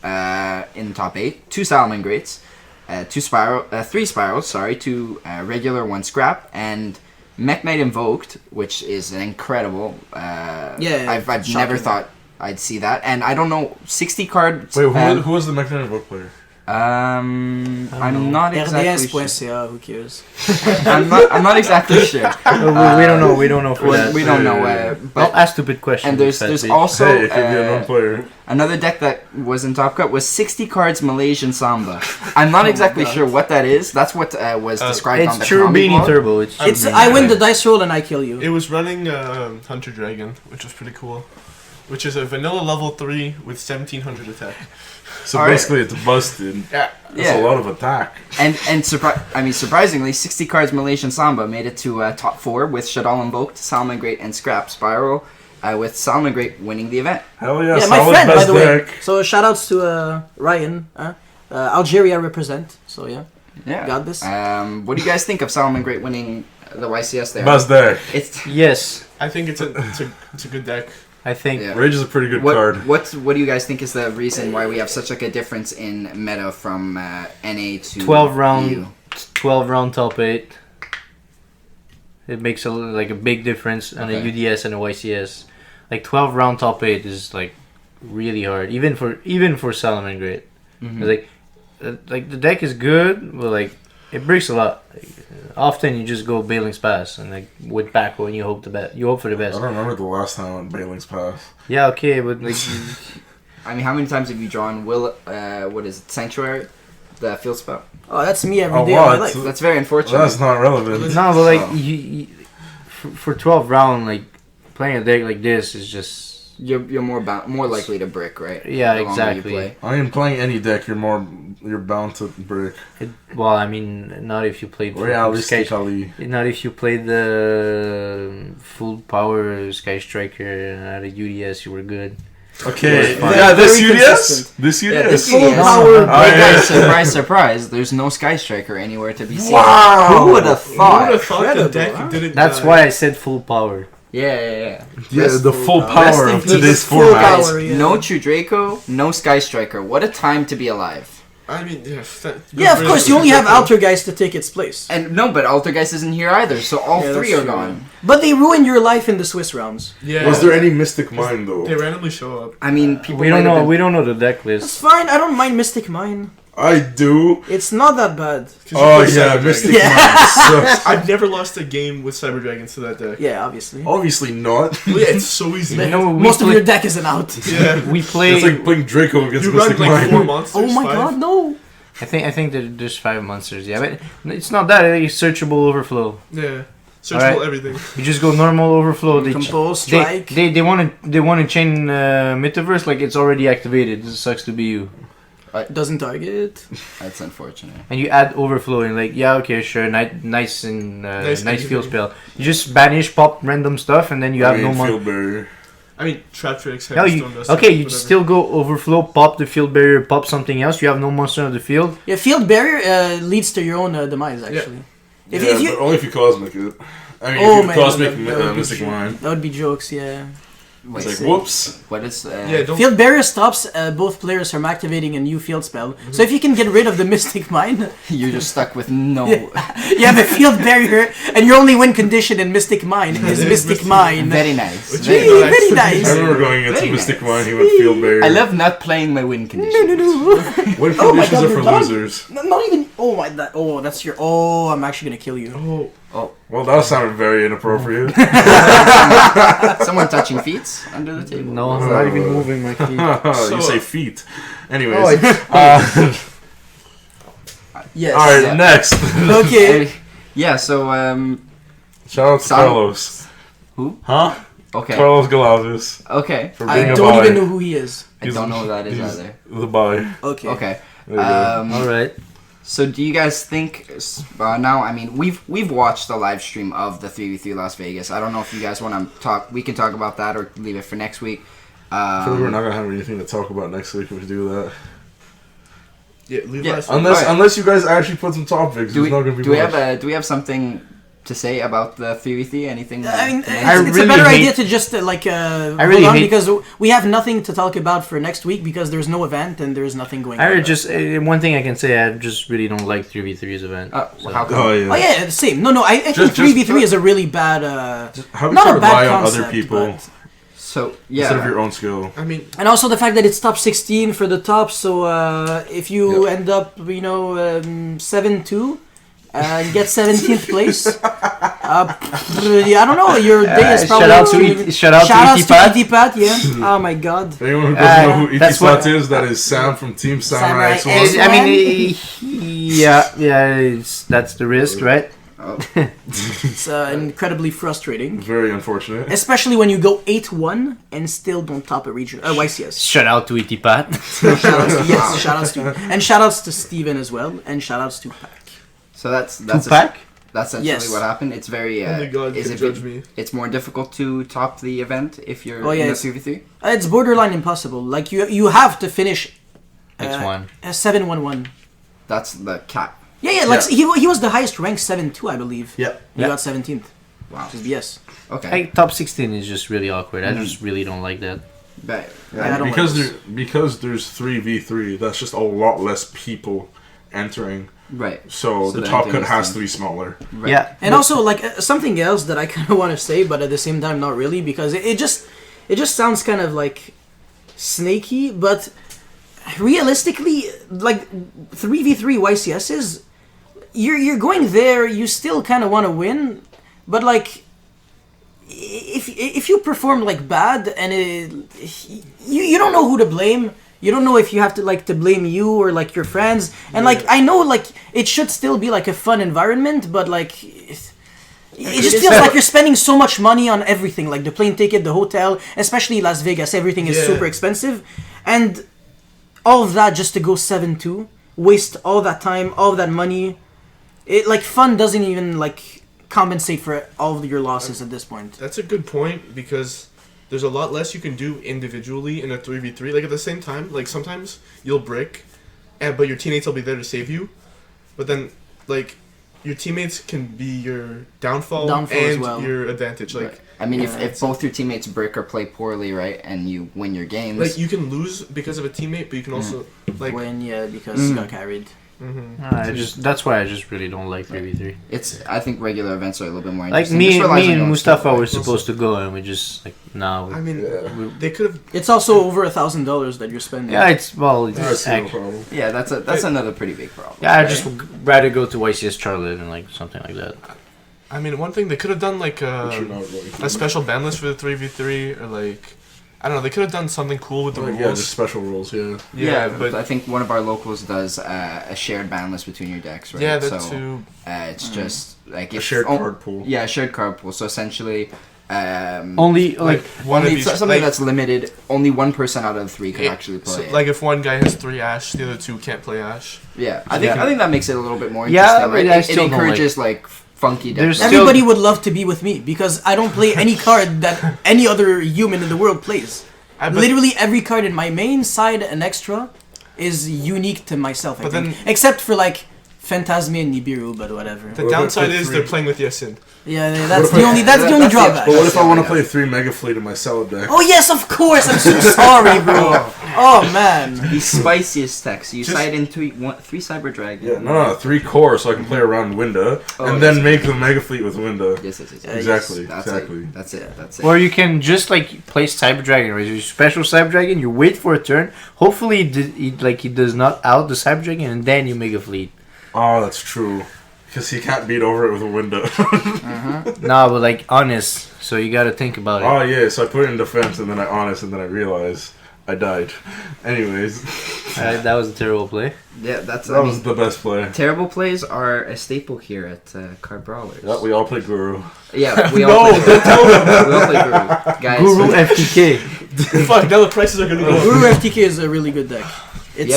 in top 8, 2 Salmon Greats, 3 Spirals, 2 regular, 1 Scrap, and Mech Knight Invoked, which is an incredible... I've shocking. never thought I'd see that. And I don't know, 60 cards... Wait, who was the Mechanism book player? I'm not exactly sure. RDS.ca, who cares? I'm not exactly sure. we don't know. We don't know for that. We don't know. Don't But ask stupid questions. and there's Fatty. also Hey, it could be a known player. another deck that was in top cut was 60 cards Malaysian Samba. I'm not exactly God. sure what that is. That's what was described on It's the comic Cherubini blog. Turbo. It's I win the dice roll and I kill you. It was running Hunter Dragon, which was pretty cool. Which is a vanilla level 3 with 1700 attack. So All right. basically, it's busted. Yeah. That's a lot of attack. And surprisingly, 60 cards Malaysian Samba made it to top 4 with Shadal Invoked, Salmon Great, and Scrap Spiral, with Salmon Great winning the event. Hell yeah, Yeah, my solid friend, by best the way. deck. So shoutouts to Ryan. Algeria represent. So yeah, Yeah. got this. What do you guys think of Salmon Great winning the YCS there? Best deck. It's yes. I think it's a good deck. I think Yeah. Rage is a pretty good card. What do you guys think is the reason why we have such like a difference in meta from NA to 12 round, EU? 12 round top 8. It makes a big difference on Okay. a UDS and a YCS. Like 12 round top 8 is like really hard, even for Salomon Great. Mhm. Like the deck is good, but like it breaks a lot. Often you just go Bailing's Pass and like with Paco and you hope for the I best. don't remember the last time I went Bailing's Pass. Yeah, okay, but like I mean, how many times have you drawn what is it, Sanctuary? The field spell? Oh, that's me every Oh, day of my what? life. That's very unfortunate. That's not relevant. no, but like Oh. you for 12 round, like playing a deck like this is just You're more likely to brick, right? Yeah, The longer you exactly. play. I mean, playing any deck, you're bound to break. well, I mean, not if you played Realistically. not if you played the full power Sky Striker at a UDS, you were good. Okay, Yeah, yeah, this very UDS? consistent. This UDS? Yeah, this Full UDS. power. Oh, Hey yeah. guys, surprise, surprise! There's no Sky Striker anywhere to be seen. Wow! Who would have Who would thought? have thought the Incredible, deck huh? didn't That's die? why I said full power. Yeah. Yeah, the full Rest power in of peace. today's Full format. power. yeah. No True Draco, no Sky Striker. What a time to be alive! I mean, Yeah, of course, you only have Altergeist to take its place. And no, but Altergeist isn't here either, so all Yeah, three that's are true. gone. But they ruin your life in the Swiss rounds. Yeah. Was there any Mystic Mind, though? They randomly show up. I mean, people We don't might have know. been- We don't know the deck That's list. fine, I don't mind Mystic Mine. I do. It's not that bad. 'Cause you Oh, play yeah, Cyber Mystic Dragon. Mind sucks. I've never lost a game with Cyber Dragons to that deck. Yeah, obviously. Obviously not. Well, yeah, it's so easy. You know, we Most of play- your deck isn't out. Yeah. we play. It's like playing Draco against You run Mystic like 4 Mind. monsters. Oh my 5. god, no! I think that there's 5 monsters. Yeah, but it's not that. It's searchable overflow. Yeah. Searchable Alright. everything. You just go normal overflow. Compose, strike. They want to chain Metaverse like it's already activated. This sucks to be you. Doesn't target. That's unfortunate. And you add overflow and like okay sure nice and Nice nice field activity. spell. You just banish pop random stuff and then you have no money. Field Barrier. I mean, Trap Tricks, No, you, Heavystone Dust, okay, you whatever. still go overflow, pop the field barrier, pop something else. You have no monster on the field. Yeah, field barrier leads to your own demise, actually. If, Yeah, if you, but only if you Cosmic it. I mean, Oh, if you man, Cosmic that would be Mystic true. Mind. that would be jokes, yeah. Wait, It's like, so whoops. what is? Yeah, don't. Field barrier stops both players from activating a new field spell. So if you can get rid of the Mystic Mine, You're just stuck with no. you have a field barrier, and your only win condition in Mystic Mine is Is Mystic Mystic Mine. Very nice. Which Very is nice. Very I nice. remember going against Very Mystic nice. Mind, he went Field Barrier. I love not playing my win condition. Win Oh my conditions God, are you're for done? losers. Not even. Oh my. That's your. Oh, I'm actually gonna kill you. Oh, Well, that sounded very inappropriate. Someone touching feet under the table. No, I'm not even moving my feet. You say feet. Anyways. Yes. Alright, Yeah. next. Okay. Yeah. So Shout out to Sam- Carlos. Who? Huh? Okay. Carlos Galazes. Okay. For I being a don't boy. even know who he is. I don't know who that is he's either. The boy. Okay. Okay. There you go. All right. So do you guys think now? I mean, we've watched the live stream of the 3v3 Las Vegas. I don't know if you guys want to talk. We can talk about that or leave it for next week. I feel like we're not gonna have anything to talk about next week if we do that. yeah, leave Yeah. last Unless Alright. unless you guys actually put some topics, Do there's not gonna we be do we much. have something to say about the 3v3? Anything? I mean, to it's, mention? it's really a better hate- idea to just hold really on hate- because we have nothing to talk about for next week because there's no event and there's nothing going on. I just one thing I can say, I just really don't like 3v3's event. So. How come? Oh yeah. Oh yeah, same. No, I think Just- 3v3 is a really bad. How Not about a bad rely on concept, other people but- So instead of yeah. your own skill? I mean, And also the fact that it's top 16 for the top, so if you end up, 7-2 and get 17th place, I don't know, your day is probably... shout out to Shoutouts to Itipat. Itipat, yeah. Oh my god. For anyone who doesn't know who that's Itisat what- is, that is Sam from Team Samurai Samurai X1. X1. I mean, that's the risk, right? It's incredibly frustrating. Very unfortunate. Especially when you go 8-1 and still don't top a region. YCS. Shout out to Itipat. Shoutouts to, yes, shoutouts to. And shoutouts to Steven as well. And shoutouts to Pac. So that's Tupac? that's essentially Yes. what happened. It's very. only God is can it judge me. It's more difficult to top the event if you're Oh, yeah, in the it's- 3v3. It's borderline impossible. Like, you have to finish X1. a 7-1-1. That's the cap. Yeah, like he was the highest ranked 7-2, I believe. Yeah. He Yeah. got 17th. Wow. Which is BS. Okay. Like, top 16 is just really awkward. I just really don't like that. But, I don't because like because there's 3v3, that's just a lot less people entering. right. So, So the the top entering cut has is to be smaller. Right. Yeah. And also, like, something else that I kind of want to say, but at the same time, not really, because it just sounds kind of like snaky. But realistically, like 3v3 YCSs, you're going there. You still kind of want to win, but like. If you perform like bad and you don't know who to blame. You don't know if you have to like to blame you or like your friends. And like I know like it should still be like a fun environment, but like it just feels like you're spending so much money on everything, like the plane ticket, the hotel, especially Las Vegas. Everything is super expensive, and all of that just to go 7-2, waste all that time, all that money. It like fun doesn't even like compensate for all of your losses at this point. That's a good point because there's a lot less you can do individually in a 3v3. Like at the same time, like sometimes you'll brick, but your teammates will be there to save you. But then like your teammates can be your downfall and as well. your advantage. Like I mean, if both your teammates brick or play poorly, right, and you win your games, like you can lose because of a teammate, but you can also like win because you got carried. That's why I just really don't like 3v3. I think regular events are a little bit more Like interesting. me and Mustafa were supposed to go, and we just like no. I mean, they could have. It's also over $1,000 that you're spending. Yeah, it's That's no problem. Yeah, that's another pretty big problem. Yeah, I just would rather go to YCS Charlotte and like something like that. I mean, one thing they could have done like a special ban list for the 3v3 or like. I don't know. They could have done something cool with the rules. Yeah, just special rules. Yeah, but I think one of our locals does a shared ban list between your decks, right? Yeah, that too. It's just like a shared card pool. Yeah, a shared card pool. So essentially, only like one of each, something like, that's limited. Only one person out of the three can actually play. So, it. like if one guy has 3 Ash, the other 2 can't play Ash. Yeah, I think that makes it a little bit more Yeah, interesting. but Right? I It still don't encourages like funky decks. Everybody would love to be with me because I don't play any card that any other human in the world plays. Literally every card in my main, side, and extra is unique to myself, I think. Except for like Phantasmia and Nibiru, but whatever. The downside is they're playing with Yasin. Yeah, that's the only drawback. But what if I want to play 3 Mega Fleet in my salad deck? Oh yes, of course. I'm so sorry, bro. Oh man. The spiciest decks. You side into 3 Cyber Dragon. Yeah, no, 3 core so I can play around Winda, and then make the Mega Fleet with Winda. Yes. Exactly. That's it. Or you can just like play Cyber Dragon, right? Your special Cyber Dragon. You wait for a turn. Hopefully, he does not out the Cyber Dragon, and then you make a fleet. Oh, that's true. Because he can't beat over it with a window. Nah, but like honest. So you gotta think about it. Oh yeah, so I put it in defense, and then I honest, and then I realized I died. Anyways. That was a terrible play. Yeah, that was the best play. Terrible plays are a staple here at Card Brawlers. Yeah, we all play Guru. Yeah, we all play Guru. We all play Guru. Guys. Guru FTK. Fuck, now the prices are gonna go up. Guru FTK is a really good deck. It's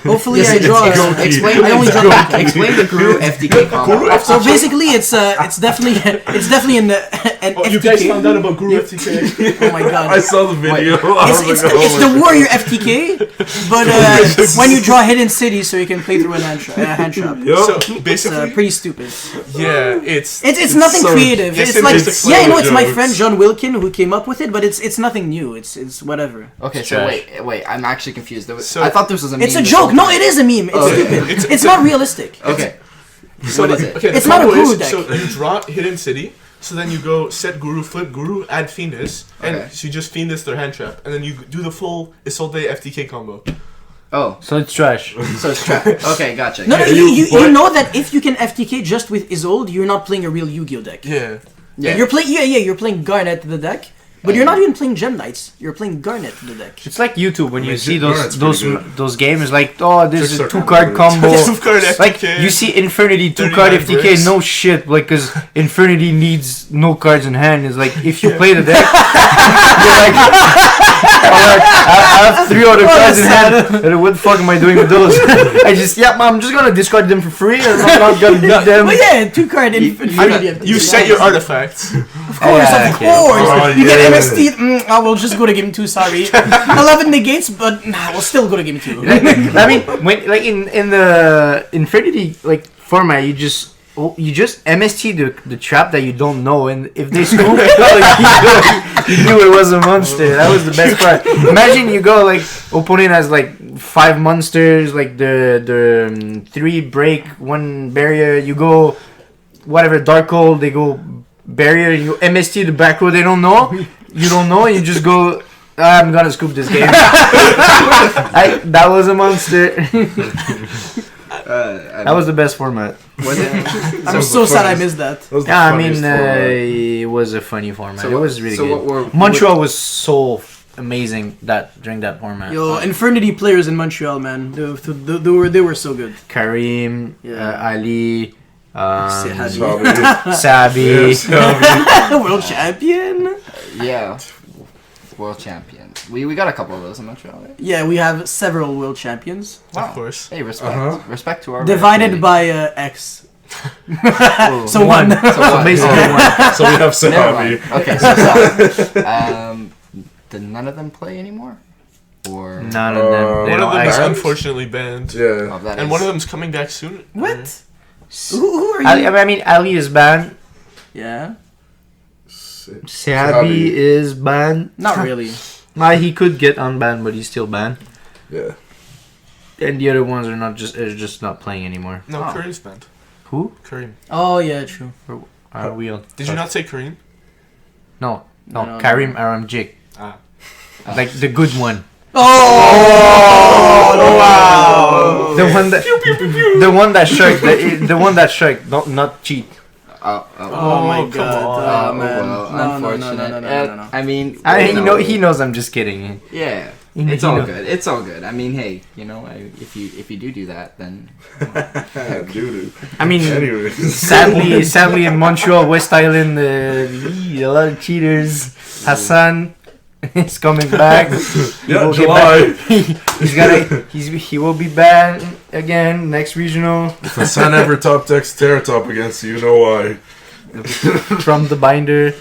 hopefully Yes, I draw. Explain the Guru FTK combo. So basically, it's definitely an FTK. You guys found out about Guru FTK? Oh my god! I saw the video. It's the Warrior FTK, but when you draw Hidden City, so you can play through a hand shop. So basically, It's pretty stupid. yeah, it's nothing so creative. Yes, It's like it's I know it's my jokes. friend John Wilkin who came up with it, but it's nothing new. It's whatever. Okay, so wait, I'm actually confused. So- I thought this was a meme. It's a joke. No, it is a meme. It's stupid. It's not realistic. Okay. so What is it? Okay, It's the not a combo Guru is, deck. So you draw Hidden City, so then you go set Guru, flip Guru, add Fiendus, and Okay. so you just Fiendus their hand trap, and then you do the full Isolde FTK combo. Oh, So it's trash. so it's trap. Okay, gotcha. No, you- you know that if you can FTK just with Isolde, you're not playing a real Yu-Gi-Oh deck. Yeah. Yeah. You're playing Garnet to the deck, but you're not even playing Gem Knights. You're playing Garnet to the deck. It's like YouTube when you mean, see Garnet's those pretty good. those games like, oh, this is a Six-star 2-card combo. combo. 2-card Like FTK. you see Infernity 2-card 39 FTK, bricks. no shit, like because Infernity needs no cards in hand. It's like if you play the deck, you're like, I have 3 other cards in hand. And what the fuck am I doing with those? I'm just gonna discard them for free, and I'm not gonna beat them. But yeah, 2-card Infinity. You set your artifacts. Of course, Yeah, of okay. course. Oh, You get yeah. MST. I will just go to game 2. Sorry, 11 negates, but we'll still go to game 2. I mean, when like in the Infinity like format, you just MST the trap that you don't know, and if they scoop, you knew it was a monster. That was the best part. Imagine you go like opponent has like 5 monsters, like the 3 break, 1 barrier. You go whatever Dark Hole, they go barrier. You MST the back row. They don't know. You don't know. You just go. I'm gonna scoop this game. That was a monster. That was the best format. Was it? I'm so sad I missed that. Yeah, I mean, it was a funny format. It was really good. Montreal was so amazing during that format. Yo, Infernity players in Montreal, man, they were so good. Karim, Ali, Sabi. Sabi. World champion. Yeah. World champions. We got a couple of those in Montreal, right? Yeah, we have several world champions. Wow. Of course. Hey, respect. Respect to our Divided by X. So one. So basically one. So we have Never Sabi. mind. Okay, so did none of them play anymore? Or None of them. One of them is banned? unfortunately banned. Yeah. that And is- one of them's coming back soon. What? Who are you? I mean, Ali is banned. Yeah. Sabi is banned. Not really. He could get unbanned, but he's still banned. Yeah. And the other ones are just not playing anymore. No, Oh. Kareem's banned. Who? Kareem. Oh yeah, true. Are we on? Did you not say Kareem? No, No. Karim Aramjik. Ah. Like the good one. Oh, wow! The one that shook. The one that shook. Not cheat. Oh my come god. on. Oh man. well, No, unfortunate. no. I mean, He knows I'm just kidding. Yeah, He it's knows. all good. It's all good. I mean, hey, if you do that, then Dude. I mean, Anyways. sadly in Montreal, West Island, a lot of cheaters. Hassan is coming back. Yeah, will get July. he will be banned again next regional If a son ever top decks Terra Top against you, you know why. from the binder.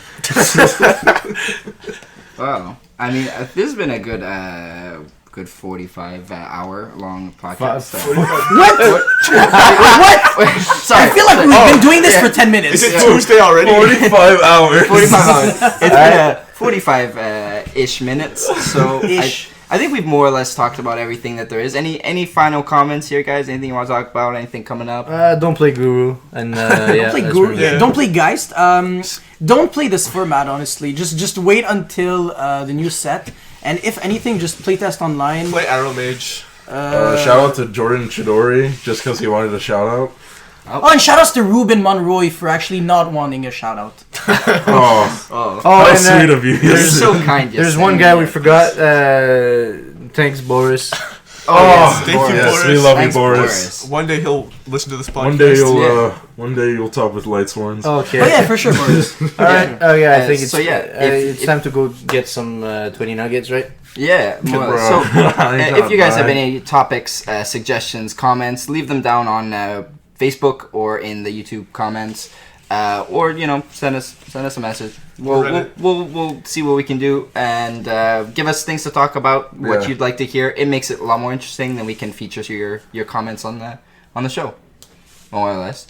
wow. I mean, this has been a good 45 hour long podcast. What? Sorry. I feel like we've been doing this for 10 minutes. Is it Tuesday already? 45 hours. 45 hours. It's been 45-ish minutes. So I think we've more or less talked about everything that there is. Any final comments here, guys? Anything you want to talk about? Anything coming up? Don't play Guru and Don't play Guru. Yeah. Don't play Geist. Don't play this format, honestly. Just wait until the new set. And if anything, just playtest online. Play Arrow Mage. Shout out to Jordan Chidori, just because he wanted a shout out. Oh, and shoutouts to Ruben Monroy for actually not wanting a shout out. Oh, Oh, how and, sweet of you. You're so kind. there's one guy we forgot. Thanks, Boris. Oh, Thank you, yes, Boris. we love Thanks, you, Boris. One day he'll listen to this podcast. One day you'll talk with Lightsworns. Okay. Oh yeah, for sure, Boris. All right. Oh yeah, I think it's so yeah, it's time to go get some 20 nuggets, right? Yeah. More, Bro. so I ain't if you guys have gonna any topics, suggestions, comments, leave them down on Facebook or in the YouTube comments, or send us a message. We'll see what we can do and give us things to talk about. What Yeah. you'd like to hear. It makes it a lot more interesting. Then we can feature your comments on the show, more or less.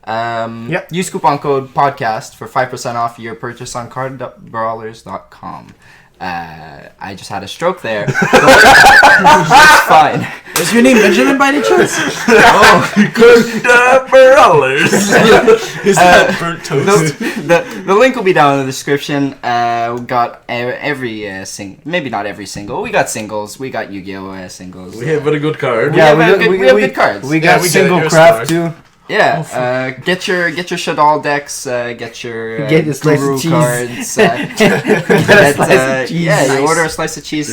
Yep. Use coupon code podcast for 5% off your purchase on cardbrawlers.com. I just had a stroke there. It's fine. Is your name Benjamin by any chance? Brawlers. Is that burnt toast? The link will be down in the description. We got every maybe not every single. We got singles. We got Yu-Gi-Oh singles. We have a good card. Yeah, we have good cards. We got we get single your craft star. too. Yeah, get your Shadal decks. Get your Get your slice of Guru cheese. cards. Get a slice of cheese. Yeah, you Nice. order a slice of cheese.